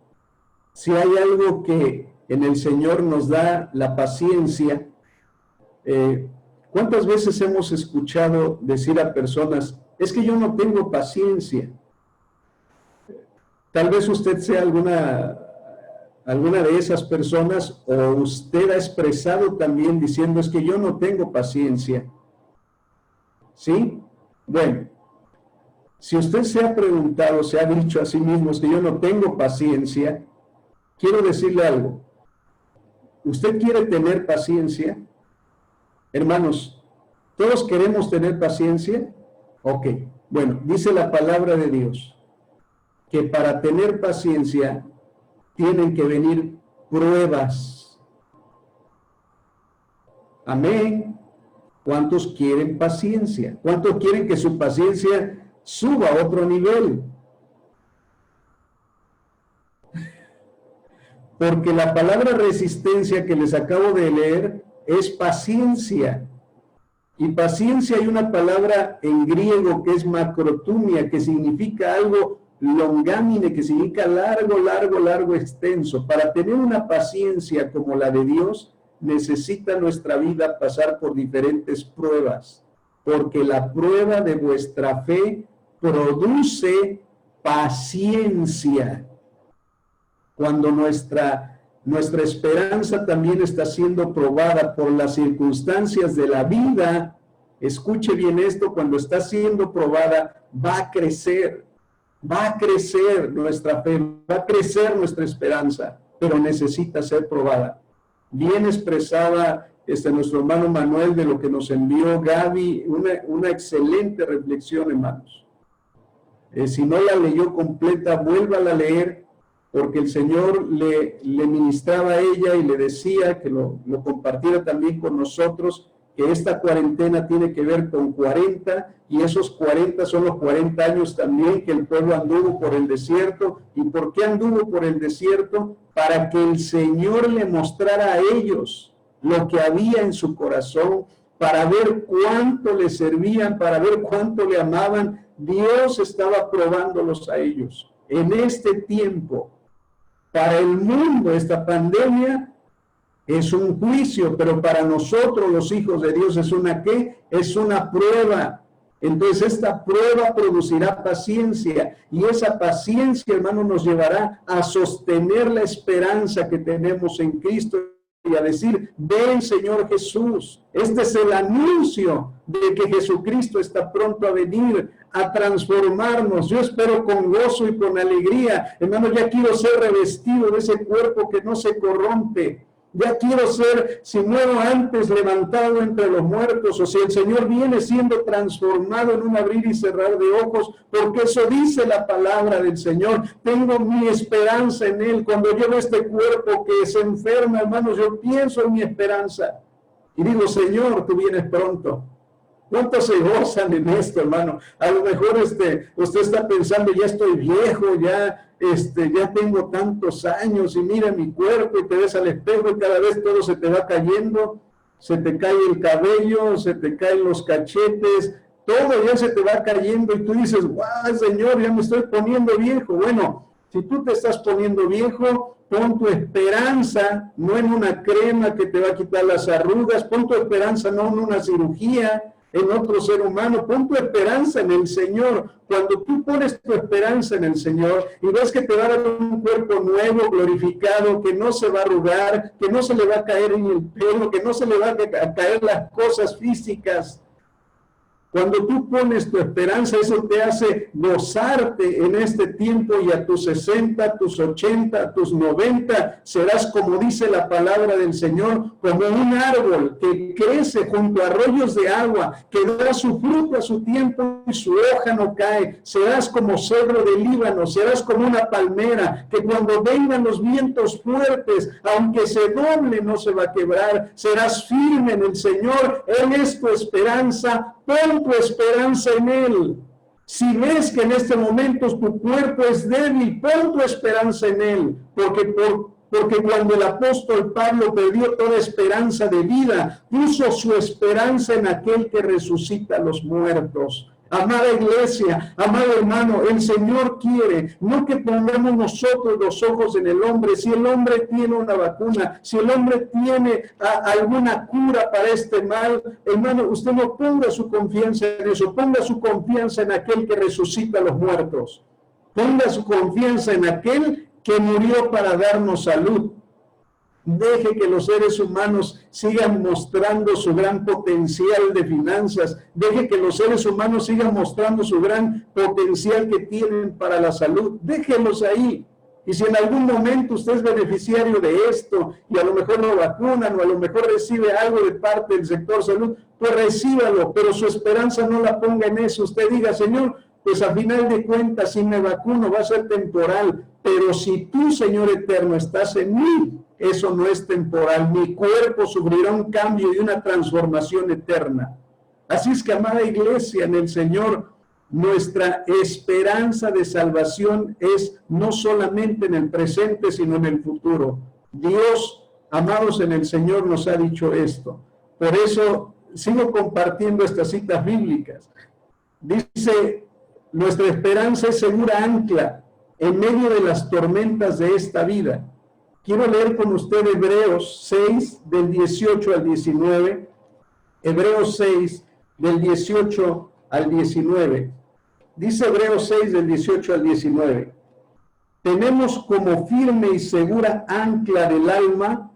si hay algo que en el Señor nos da la paciencia, ¿cuántas veces hemos escuchado decir a personas: es que yo no tengo paciencia? Tal vez usted sea alguna de esas personas, o usted ha expresado también diciendo: es que yo no tengo paciencia. ¿Sí? Bueno, si usted se ha preguntado, se ha dicho a sí mismo: es que yo no tengo paciencia, quiero decirle algo. ¿Usted quiere tener paciencia? Hermanos, ¿todos queremos tener paciencia? Ok, bueno, dice la palabra de Dios que para tener paciencia tienen que venir pruebas. Amén. ¿Cuántos quieren paciencia? ¿Cuántos quieren que su paciencia suba a otro nivel? porque la palabra resistencia que les acabo de leer es paciencia. Y paciencia, hay una palabra en griego que es macrotumia, que significa algo longámine, que significa largo, largo, largo, extenso. Para tener una paciencia como la de Dios, necesita nuestra vida pasar por diferentes pruebas, porque la prueba de vuestra fe produce paciencia. Cuando nuestra esperanza también está siendo probada por las circunstancias de la vida, escuche bien esto, cuando está siendo probada, va a crecer nuestra fe, va a crecer nuestra esperanza, pero necesita ser probada. Bien expresada nuestro hermano Manuel de lo que nos envió Gaby, una excelente reflexión, hermanos. Si no la leyó completa, vuélvala a leer, porque el Señor le ministraba a ella y le decía que lo compartiera también con nosotros, que esta cuarentena tiene que ver con 40, y esos 40 son los 40 años también que el pueblo anduvo por el desierto. ¿Y por qué anduvo por el desierto? Para que el Señor le mostrara a ellos lo que había en su corazón, para ver cuánto le servían, para ver cuánto le amaban. Dios estaba probándolos a ellos. En este tiempo, para el mundo, esta pandemia es un juicio, pero para nosotros los hijos de Dios es una ¿qué? Es una prueba. Entonces esta prueba producirá paciencia, y esa paciencia, hermano, nos llevará a sostener la esperanza que tenemos en Cristo y a decir: ven, Señor Jesús. Este es el anuncio de que Jesucristo está pronto a venir a transformarnos. Yo espero con gozo y con alegría, hermano. Ya quiero ser revestido de ese cuerpo que no se corrompe. Ya quiero ser, si muero antes, levantado entre los muertos, o si el Señor viene, siendo transformado en un abrir y cerrar de ojos, porque eso dice la palabra del Señor. Tengo mi esperanza en Él. Cuando llevo este cuerpo que se enferma, hermanos, yo pienso en mi esperanza y digo: Señor, tú vienes pronto. ¿Cuántos se gozan en esto, hermano? A lo mejor usted está pensando: ya estoy viejo, ya tengo tantos años, y mira mi cuerpo, y te ves al espejo y cada vez todo se te va cayendo, se te cae el cabello, se te caen los cachetes, todo ya se te va cayendo, y tú dices: ¡guau, Señor, ya me estoy poniendo viejo! Bueno, si tú te estás poniendo viejo, pon tu esperanza no en una crema que te va a quitar las arrugas, pon tu esperanza no en una cirugía, en otro ser humano, pon tu esperanza en el Señor. Cuando tú pones tu esperanza en el Señor y ves que te va a dar un cuerpo nuevo, glorificado, que no se va a arrugar, que no se le va a caer en el pelo, que no se le va a caer las cosas físicas, cuando tú pones tu esperanza, eso te hace gozarte en este tiempo, y a tus 60, tus 80, tus 90, serás, como dice la palabra del Señor, como un árbol que crece junto a arroyos de agua, que da su fruto a su tiempo y su hoja no cae. Serás como cedro del Líbano, serás como una palmera, que cuando vengan los vientos fuertes, aunque se doble, no se va a quebrar. Serás firme en el Señor. Él es tu esperanza. Pon tu esperanza en Él. Si ves que en este momento tu cuerpo es débil, pon tu esperanza en Él, porque cuando el apóstol Pablo perdió toda esperanza de vida, puso su esperanza en aquel que resucita a los muertos. Amada iglesia, amado hermano, el Señor quiere no que pongamos nosotros los ojos en el hombre. Si el hombre tiene una vacuna, si el hombre tiene alguna cura para este mal, hermano, usted no ponga su confianza en eso. Ponga su confianza en aquel que resucita a los muertos. Ponga su confianza en aquel que murió para darnos salud. Deje que los seres humanos sigan mostrando su gran potencial de finanzas. Deje que los seres humanos sigan mostrando su gran potencial que tienen para la salud. Déjenlos ahí. Y si en algún momento usted es beneficiario de esto, y a lo mejor lo vacunan, o a lo mejor recibe algo de parte del sector salud, pues recíbalo, pero su esperanza no la ponga en eso. Usted diga: Señor, pues a final de cuentas, si me vacuno va a ser temporal, pero si tú, Señor eterno, estás en mí, eso no es temporal. Mi cuerpo sufrirá un cambio y una transformación eterna. Así es que, amada iglesia, en el Señor, nuestra esperanza de salvación es no solamente en el presente, sino en el futuro. Dios, amados en el Señor, nos ha dicho esto. Por eso sigo compartiendo estas citas bíblicas. Dice, nuestra esperanza es segura ancla en medio de las tormentas de esta vida. Quiero leer con usted Hebreos 6, del 18 al 19. Hebreos 6, del 18 al 19. Dice Hebreos 6, del 18 al 19. Tenemos como firme y segura ancla del alma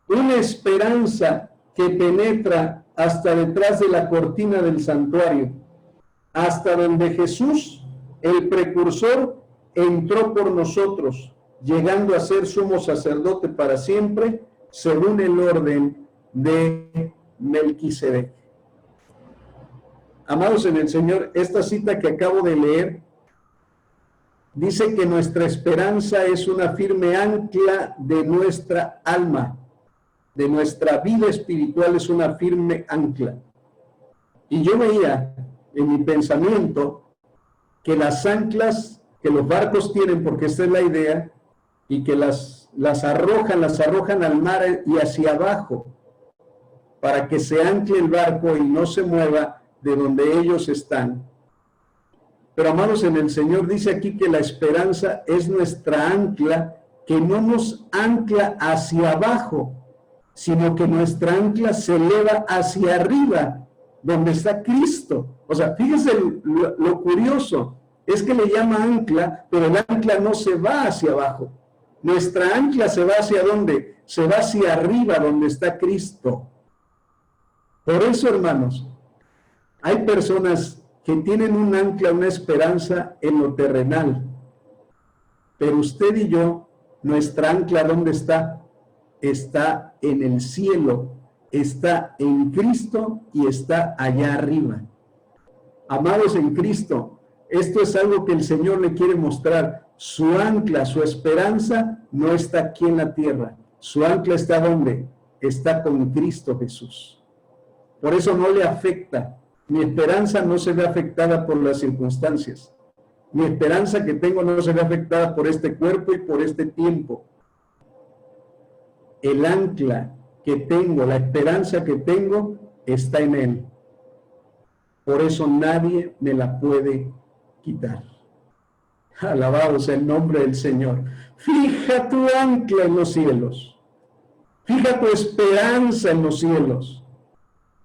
una esperanza que penetra hasta detrás de la cortina del santuario, hasta donde Jesús, el precursor, entró por nosotros, llegando a ser sumo sacerdote para siempre, según el orden de Melquisedec. Amados en el Señor, esta cita que acabo de leer dice que nuestra esperanza es una firme ancla de nuestra alma, de nuestra vida espiritual, es una firme ancla. Y yo veía en mi pensamiento que las anclas que los barcos tienen, porque esta es la idea, y que las arrojan al mar y hacia abajo, para que se ancle el barco y no se mueva de donde ellos están. Pero amados en el Señor, dice aquí que la esperanza es nuestra ancla, que no nos ancla hacia abajo, sino que nuestra ancla se eleva hacia arriba, donde está Cristo. O sea, fíjese lo curioso, es que le llama ancla, pero el ancla no se va hacia abajo. Nuestra ancla se va hacia ¿dónde? Se va hacia arriba, donde está Cristo. Por eso, hermanos, hay personas que tienen un ancla, una esperanza en lo terrenal. Pero usted y yo, nuestra ancla, ¿dónde está? Está en el cielo, está en Cristo y está allá arriba. Amados en Cristo, esto es algo que el Señor le quiere mostrar. Su ancla, su esperanza no está aquí en la tierra. Su ancla está ¿dónde? Está con Cristo Jesús. Por eso no le afecta. Mi esperanza no se ve afectada por las circunstancias. Mi esperanza que tengo no se ve afectada por este cuerpo y por este tiempo. El ancla que tengo, la esperanza que tengo, está en Él. Por eso nadie me la puede quitar. Alabado sea el nombre del Señor. Fija tu ancla en los cielos. Fija tu esperanza en los cielos.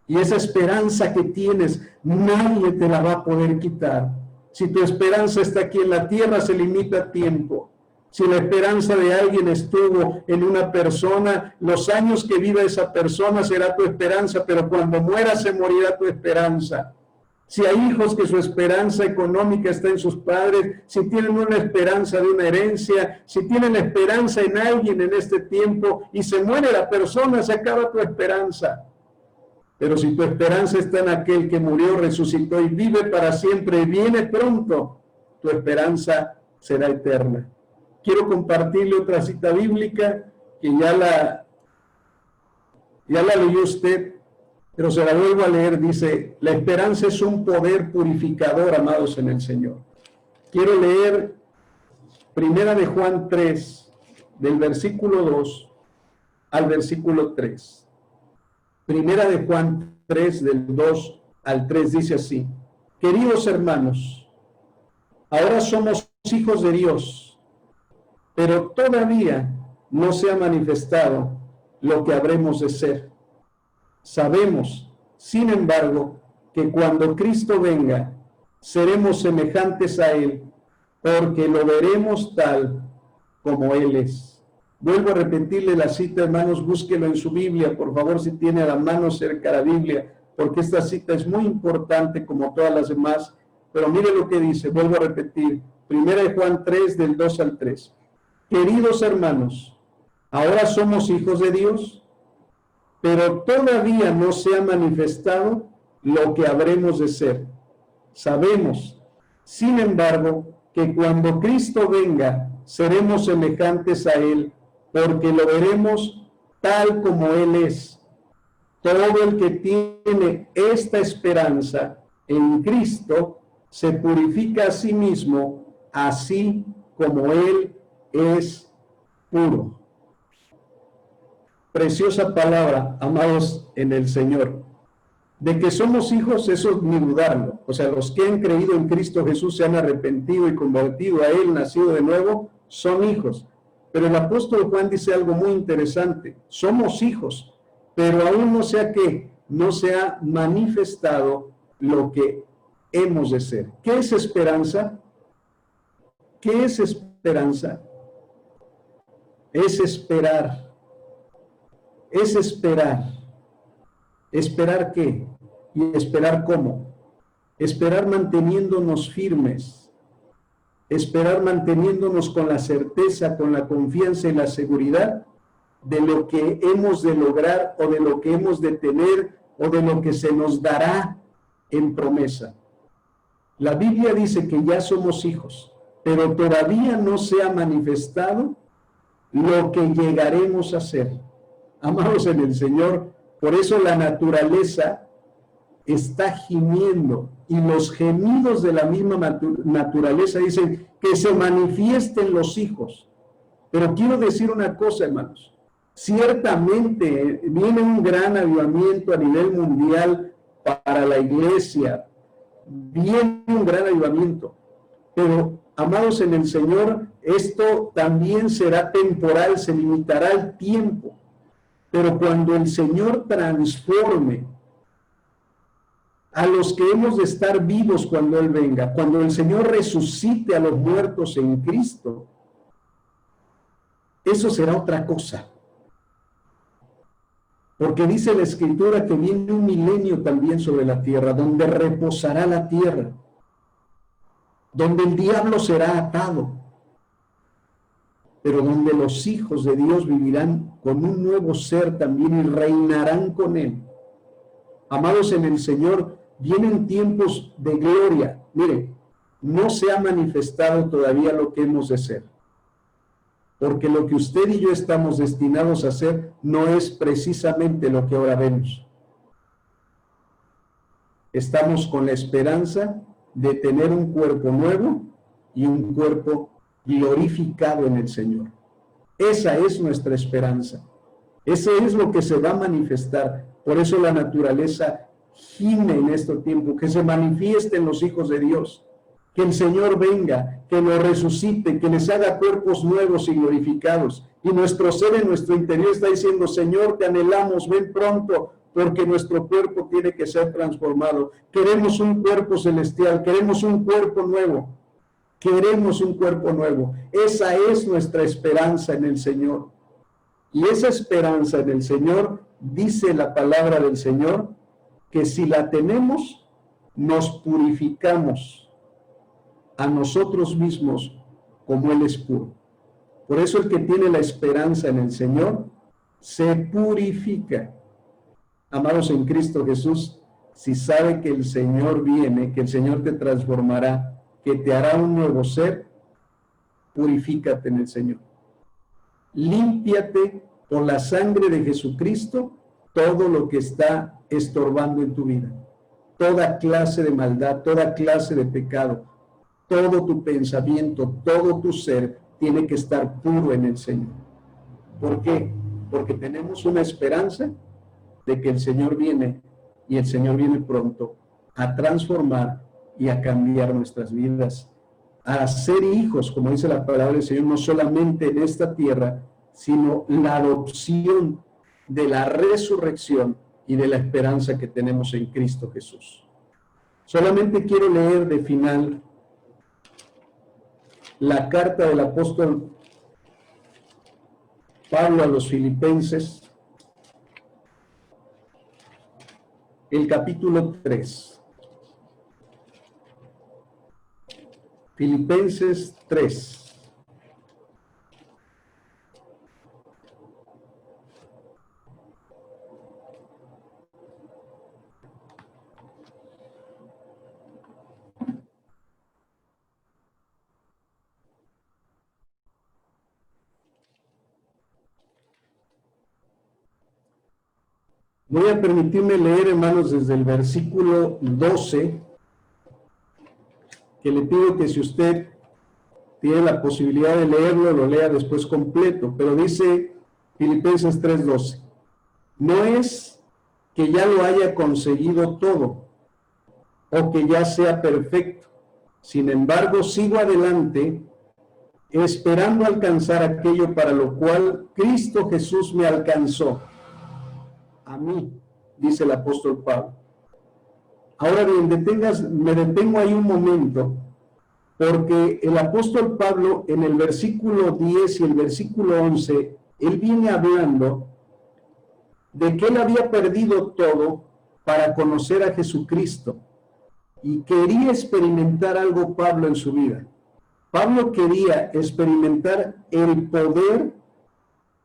Y esa esperanza que tienes, nadie te la va a poder quitar. Si tu esperanza está aquí en la tierra, se limita a tiempo. Si la esperanza de alguien estuvo en una persona, los años que viva esa persona será tu esperanza, pero cuando muera se morirá tu esperanza. Si hay hijos que su esperanza económica está en sus padres, si tienen una esperanza de una herencia, si tienen esperanza en alguien en este tiempo y se muere la persona, se acaba tu esperanza. Pero si tu esperanza está en aquel que murió, resucitó y vive para siempre y viene pronto, tu esperanza será eterna. Quiero compartirle otra cita bíblica que ya la leyó usted, pero se la vuelvo a leer. Dice, la esperanza es un poder purificador, amados en el Señor. Quiero leer Primera de Juan 3, del versículo 2 al versículo 3. Primera de Juan 3, del 2 al 3, dice así: queridos hermanos, ahora somos hijos de Dios, pero todavía no se ha manifestado lo que habremos de ser. Sabemos, sin embargo, que cuando Cristo venga, seremos semejantes a Él, porque lo veremos tal como Él es. Vuelvo a repetirle la cita, hermanos, búsquelo en su Biblia, por favor, si tiene a la mano cerca la Biblia, porque esta cita es muy importante como todas las demás, pero mire lo que dice, vuelvo a repetir, 1 Juan 3, del 2 al 3. Queridos hermanos, ahora somos hijos de Dios, pero todavía no se ha manifestado lo que habremos de ser. Sabemos, sin embargo, que cuando Cristo venga, seremos semejantes a Él, porque lo veremos tal como Él es. Todo el que tiene esta esperanza en Cristo se purifica a sí mismo, así como Él es puro. Preciosa palabra, amados en el Señor. De que somos hijos, eso ni dudarlo. O sea, los que han creído en Cristo Jesús, se han arrepentido y convertido a Él, nacido de nuevo, son hijos. Pero el apóstol Juan dice algo muy interesante. Somos hijos, pero aún no sea que no se ha manifestado lo que hemos de ser. ¿Qué es esperanza? ¿Qué es esperanza? Es esperar. Es esperar. ¿Esperar qué? ¿Y esperar cómo? Esperar manteniéndonos firmes. Esperar manteniéndonos con la certeza, con la confianza y la seguridad de lo que hemos de lograr o de lo que hemos de tener o de lo que se nos dará en promesa. La Biblia dice que ya somos hijos, pero todavía no se ha manifestado lo que llegaremos a ser. Amados en el Señor, por eso la naturaleza está gimiendo y los gemidos de la misma naturaleza dicen que se manifiesten los hijos. Pero quiero decir una cosa, hermanos, ciertamente viene un gran avivamiento a nivel mundial para la iglesia, viene un gran avivamiento, pero amados en el Señor, esto también será temporal, se limitará el tiempo, pero cuando el Señor transforme a los que hemos de estar vivos cuando Él venga, cuando el Señor resucite a los muertos en Cristo, eso será otra cosa. Porque dice la Escritura que viene un milenio también sobre la tierra, donde reposará la tierra, donde el diablo será atado, pero donde los hijos de Dios vivirán con un nuevo ser también y reinarán con Él. Amados en el Señor, vienen tiempos de gloria. Mire, no se ha manifestado todavía lo que hemos de ser, porque lo que usted y yo estamos destinados a hacer no es precisamente lo que ahora vemos. Estamos con la esperanza de tener un cuerpo nuevo y un cuerpo glorificado en el Señor. Esa es nuestra esperanza. Ese es lo que se va a manifestar. Por eso la naturaleza gime en este tiempo, que se manifiesten los hijos de Dios, que el Señor venga, que nos resucite, que les haga cuerpos nuevos y glorificados. Y nuestro ser en nuestro interior está diciendo, Señor, te anhelamos, ven pronto, porque nuestro cuerpo tiene que ser transformado. Queremos un cuerpo celestial, queremos un cuerpo nuevo, queremos un cuerpo nuevo. Esa es nuestra esperanza en el Señor. Y esa esperanza en el Señor, dice la palabra del Señor, que si la tenemos, nos purificamos a nosotros mismos como Él es puro. Por eso el que tiene la esperanza en el Señor, se purifica. Amados en Cristo Jesús, si sabe que el Señor viene, que el Señor te transformará, que te hará un nuevo ser, purifícate en el Señor. Límpiate por la sangre de Jesucristo todo lo que está estorbando en tu vida. Toda clase de maldad, toda clase de pecado, todo tu pensamiento, todo tu ser tiene que estar puro en el Señor. ¿Por qué? Porque tenemos una esperanza de que el Señor viene y el Señor viene pronto a transformar y a cambiar nuestras vidas, a ser hijos, como dice la palabra del Señor, no solamente en esta tierra, sino la adopción de la resurrección y de la esperanza que tenemos en Cristo Jesús. Solamente quiero leer de final la carta del apóstol Pablo a los Filipenses, el capítulo 3. Filipenses 3. Voy a permitirme leer, hermanos, desde el versículo 12 que le pido que si usted tiene la posibilidad de leerlo, lo lea después completo, pero dice Filipenses 3:12, no es que ya lo haya conseguido todo o que ya sea perfecto, sin embargo sigo adelante esperando alcanzar aquello para lo cual Cristo Jesús me alcanzó a mí, dice el apóstol Pablo. Ahora bien, me detengo ahí un momento, porque el apóstol Pablo en el versículo 10 y el versículo 11, él viene hablando de que él había perdido todo para conocer a Jesucristo y quería experimentar algo Pablo en su vida. Pablo quería experimentar el poder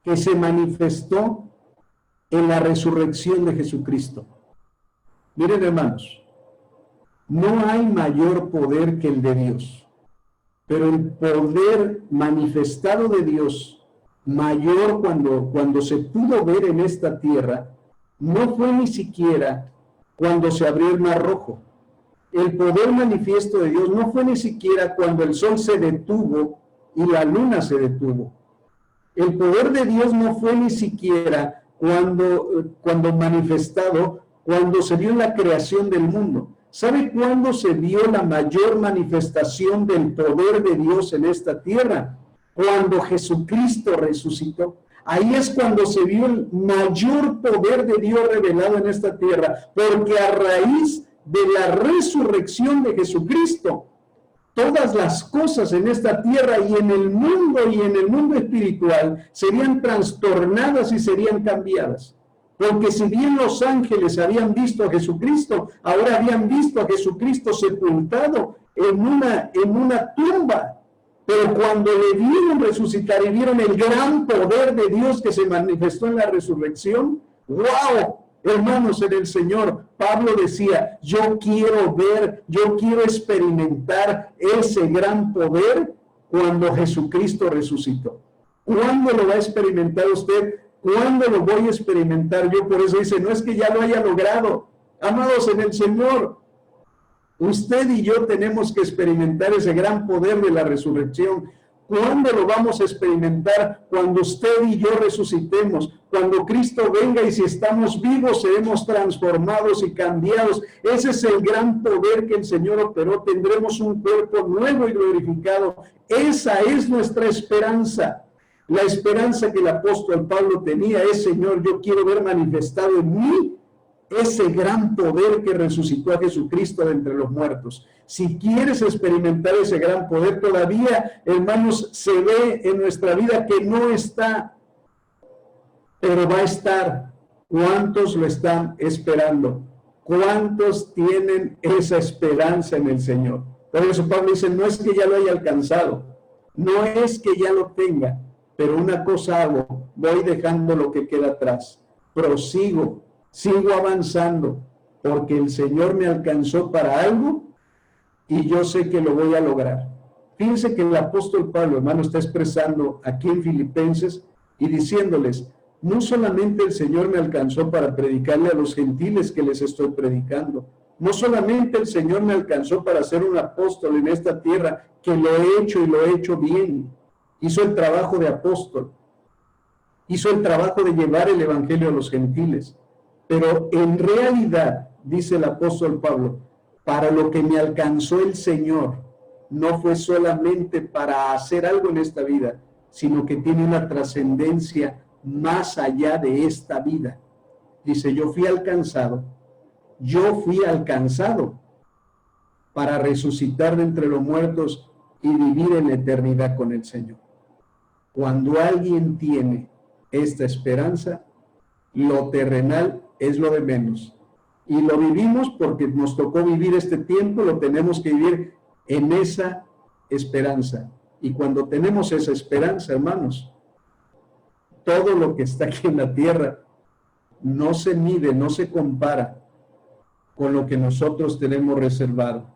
que se manifestó en la resurrección de Jesucristo. Miren, hermanos, no hay mayor poder que el de Dios, pero el poder manifestado de Dios, mayor cuando se pudo ver en esta tierra, no fue ni siquiera cuando se abrió el Mar Rojo. El poder manifiesto de Dios no fue ni siquiera cuando el sol se detuvo y la luna se detuvo. El poder de Dios no fue ni siquiera cuando manifestado, cuando se vio en la creación del mundo. ¿Sabe cuándo se vio la mayor manifestación del poder de Dios en esta tierra? Cuando Jesucristo resucitó. Ahí es cuando se vio el mayor poder de Dios revelado en esta tierra, porque a raíz de la resurrección de Jesucristo, todas las cosas en esta tierra y en el mundo espiritual serían trastornadas y serían cambiadas. Porque si bien los ángeles habían visto a Jesucristo, ahora habían visto a Jesucristo sepultado en una tumba. Pero cuando le vieron resucitar y vieron el gran poder de Dios que se manifestó en la resurrección, ¡wow! Hermanos en el Señor, Pablo decía, yo quiero experimentar ese gran poder cuando Jesucristo resucitó. ¿Cuándo lo va a experimentar usted? ¿Cuándo lo voy a experimentar yo? Por eso dice, no es que ya lo haya logrado. Amados en el Señor, usted y yo tenemos que experimentar ese gran poder de la resurrección. ¿Cuándo lo vamos a experimentar? Cuando usted y yo resucitemos, cuando Cristo venga y si estamos vivos seremos transformados y cambiados. Ese es el gran poder que el Señor operó. Tendremos un cuerpo nuevo y glorificado. Esa es nuestra esperanza. La esperanza que el apóstol Pablo tenía es, Señor, yo quiero ver manifestado en mí ese gran poder que resucitó a Jesucristo de entre los muertos. Si quieres experimentar ese gran poder, todavía, hermanos, se ve en nuestra vida que no está, pero va a estar. ¿Cuántos lo están esperando? ¿Cuántos tienen esa esperanza en el Señor? Por eso Pablo dice, no es que ya lo haya alcanzado, no es que ya lo tenga, pero una cosa hago, voy dejando lo que queda atrás, prosigo, sigo avanzando, porque el Señor me alcanzó para algo y yo sé que lo voy a lograr. Fíjense que el apóstol Pablo, hermano, está expresando aquí en Filipenses y diciéndoles, no solamente el Señor me alcanzó para predicarle a los gentiles que les estoy predicando, no solamente el Señor me alcanzó para ser un apóstol en esta tierra, que lo he hecho y lo he hecho bien, hizo el trabajo de apóstol, hizo el trabajo de llevar el evangelio a los gentiles, pero en realidad, dice el apóstol Pablo, para lo que me alcanzó el Señor, no fue solamente para hacer algo en esta vida, sino que tiene una trascendencia más allá de esta vida. Dice, yo fui alcanzado para resucitar de entre los muertos y vivir en la eternidad con el Señor. Cuando alguien tiene esta esperanza, lo terrenal es lo de menos. Y lo vivimos porque nos tocó vivir este tiempo, lo tenemos que vivir en esa esperanza. Y cuando tenemos esa esperanza, hermanos, todo lo que está aquí en la tierra no se mide, no se compara con lo que nosotros tenemos reservado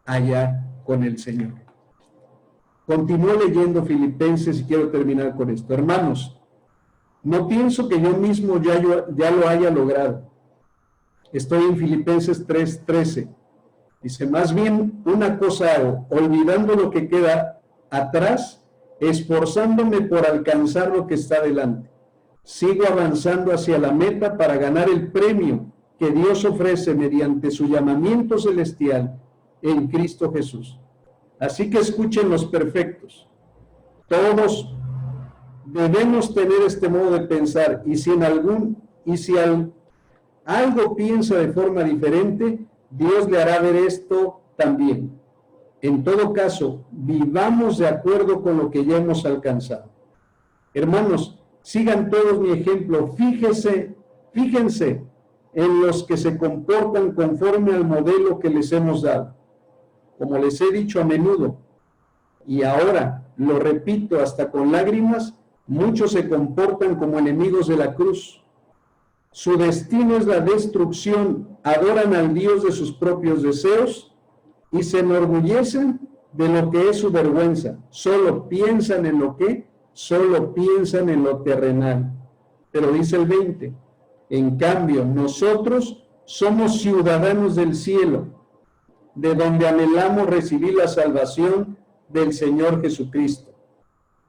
allá con el Señor. Continúo leyendo Filipenses y quiero terminar con esto. Hermanos, no pienso que yo mismo ya lo haya logrado. Estoy en Filipenses 3:13. Dice, más bien una cosa hago, olvidando lo que queda atrás, esforzándome por alcanzar lo que está delante. Sigo avanzando hacia la meta para ganar el premio que Dios ofrece mediante su llamamiento celestial en Cristo Jesús. Así que escuchen los perfectos. Todos debemos tener este modo de pensar, y si algo piensa de forma diferente, Dios le hará ver esto también. En todo caso, vivamos de acuerdo con lo que ya hemos alcanzado. Hermanos, sigan todos mi ejemplo. Fíjense en los que se comportan conforme al modelo que les hemos dado. Como les he dicho a menudo, y ahora lo repito hasta con lágrimas, muchos se comportan como enemigos de la cruz. Su destino es la destrucción, adoran al Dios de sus propios deseos y se enorgullecen de lo que es su vergüenza. Solo piensan en lo terrenal. Pero dice el 20, en cambio, nosotros somos ciudadanos del cielo, de donde anhelamos recibir la salvación del Señor Jesucristo.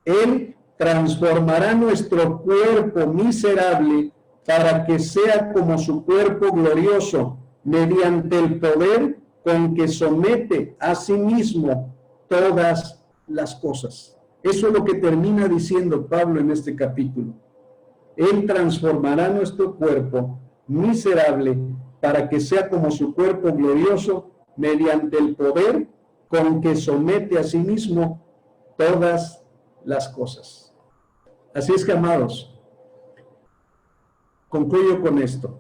Él transformará nuestro cuerpo miserable para que sea como su cuerpo glorioso, mediante el poder con que somete a sí mismo todas las cosas. Eso es lo que termina diciendo Pablo en este capítulo. Él transformará nuestro cuerpo miserable para que sea como su cuerpo glorioso, mediante el poder con que somete a sí mismo todas las cosas. Así es que, amados, concluyo con esto.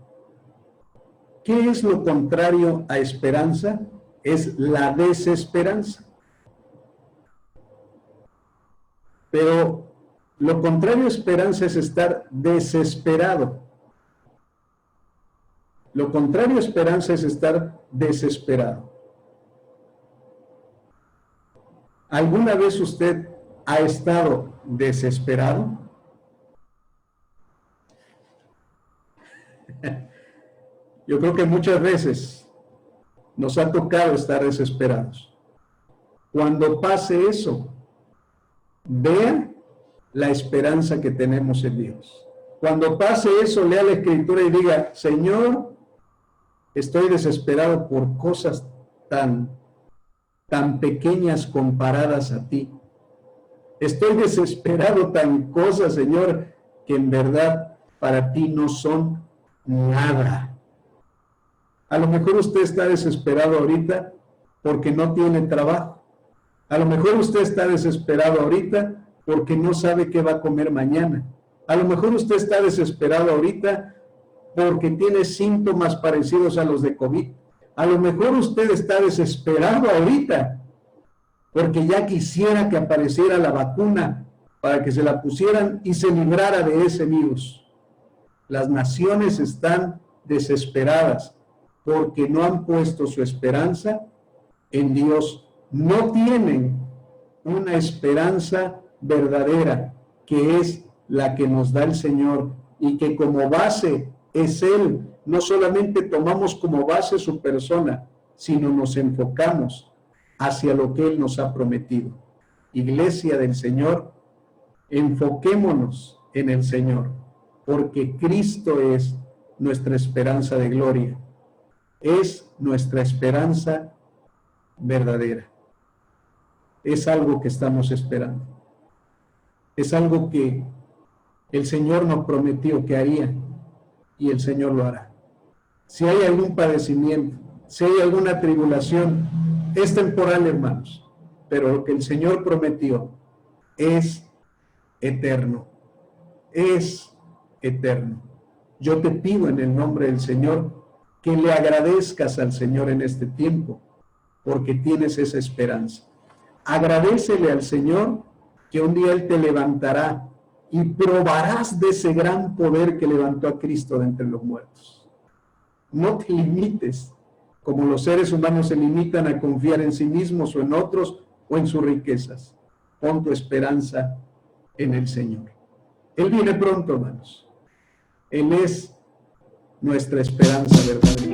¿Qué es lo contrario a esperanza? Es la desesperanza. Pero lo contrario a esperanza es estar desesperado. Lo contrario a esperanza es estar desesperado. ¿Alguna vez usted ha estado desesperado? Yo creo que muchas veces nos ha tocado estar desesperados. Cuando pase eso, vea la esperanza que tenemos en Dios. Cuando pase eso, lea la Escritura y diga, Señor, estoy desesperado por cosas tan pequeñas comparadas a ti. Estoy desesperado tan cosas, Señor, que en verdad para ti no son nada. A lo mejor usted está desesperado ahorita porque no tiene trabajo. A lo mejor usted está desesperado ahorita porque no sabe qué va a comer mañana. A lo mejor usted está desesperado ahorita porque tiene síntomas parecidos a los de COVID. A lo mejor usted está desesperado ahorita porque ya quisiera que apareciera la vacuna para que se la pusieran y se librara de ese virus. Las naciones están desesperadas porque no han puesto su esperanza en Dios. No tienen una esperanza verdadera, que es la que nos da el Señor, y que como base es Él. No solamente tomamos como base su persona, sino nos enfocamos hacia lo que Él nos ha prometido. Iglesia del Señor, enfoquémonos en el Señor, porque Cristo es nuestra esperanza de gloria. Es nuestra esperanza verdadera. Es algo que estamos esperando. Es algo que el Señor nos prometió que haría, y el Señor lo hará. Si hay algún padecimiento, si hay alguna tribulación, es temporal, hermanos, pero lo que el Señor prometió es eterno. Es eterno. Yo te pido en el nombre del Señor que le agradezcas al Señor en este tiempo, porque tienes esa esperanza. Agradécele al Señor que un día Él te levantará y probarás de ese gran poder que levantó a Cristo de entre los muertos. No te limites, como los seres humanos se limitan a confiar en sí mismos o en otros o en sus riquezas. Pon tu esperanza en el Señor. Él viene pronto, hermanos. Él es nuestra esperanza verdadera.